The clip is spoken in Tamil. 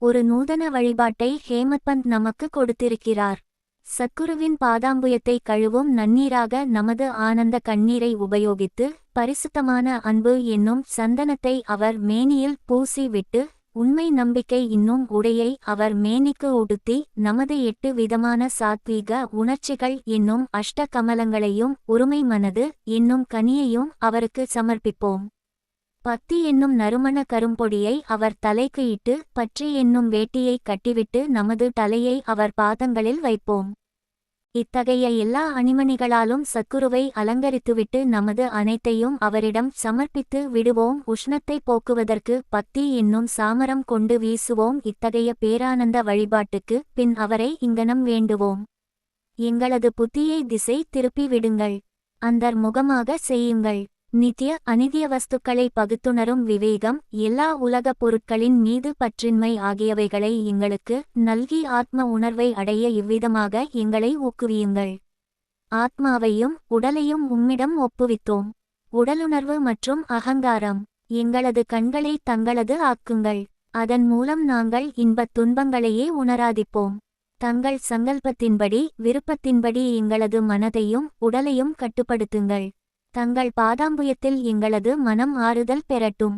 ஒரு நூதன வழிபாட்டை ஹேமத்பந்த் நமக்கு கொடுத்திருக்கிறார். சத்குருவின் பாதாம்புயத்தை கழுவும் நன்னீராக நமது ஆனந்த கண்ணீரை உபயோகித்து பரிசுத்தமான அன்பு என்னும் சந்தனத்தை அவர் மேனியில் பூசி விட்டு உண்மை நம்பிக்கை என்னும் உடையை அவர் மேனிக்கு உடுத்தி நமது 8 விதமான சாத்வீக உணர்ச்சிகள் என்னும் அஷ்ட கமலங்களையும் உரிமை மனது என்னும் கனியையும் அவருக்கு சமர்ப்பிப்போம். பத்தி என்னும் நறுமண கரும்பொடியை அவர் தலைக்கு இட்டு பற்றி என்னும் வேட்டியை கட்டிவிட்டு நமது தலையை அவர் பாதங்களில் வைப்போம். இத்தகைய எல்லா அணிமணிகளாலும் சத்குருவை அலங்கரித்துவிட்டு நமது அனைத்தையும் அவரிடம் சமர்ப்பித்து விடுவோம். உஷ்ணத்தை போக்குவதற்கு பத்தி என்னும் சாமரம் கொண்டு வீசுவோம். இத்தகைய பேரானந்த வழிபாட்டுக்கு பின் அவரை இங்கனம் வேண்டுவோம். எங்களது புத்தியை திசை திருப்பி விடுங்கள். அந்தர்முகமாக செய்யுங்கள். நித்திய அநித்திய வஸ்துக்களை பகுத்துணரும் விவேகம், எல்லா உலகப் பொருட்களின் மீது பற்றின்மை ஆகியவைகளை எங்களுக்கு நல்கி ஆத்ம உணர்வை அடைய இவ்விதமாக எங்களை ஊக்குவியுங்கள். ஆத்மாவையும் உடலையும் உம்மிடம் ஒப்புவித்தோம். உடலுணர்வு மற்றும் அகங்காரம் எங்களது கண்களை தங்களது ஆக்குங்கள். அதன் மூலம் நாங்கள் இன்பத் துன்பங்களையே உணராதிப்போம். தங்கள் சங்கல்பத்தின்படி விருப்பத்தின்படி எங்களது மனதையும் உடலையும் கட்டுப்படுத்துங்கள். தங்கள் பாதாம்புயத்தில் எங்களது மனம் ஆறுதல் பெறட்டும்.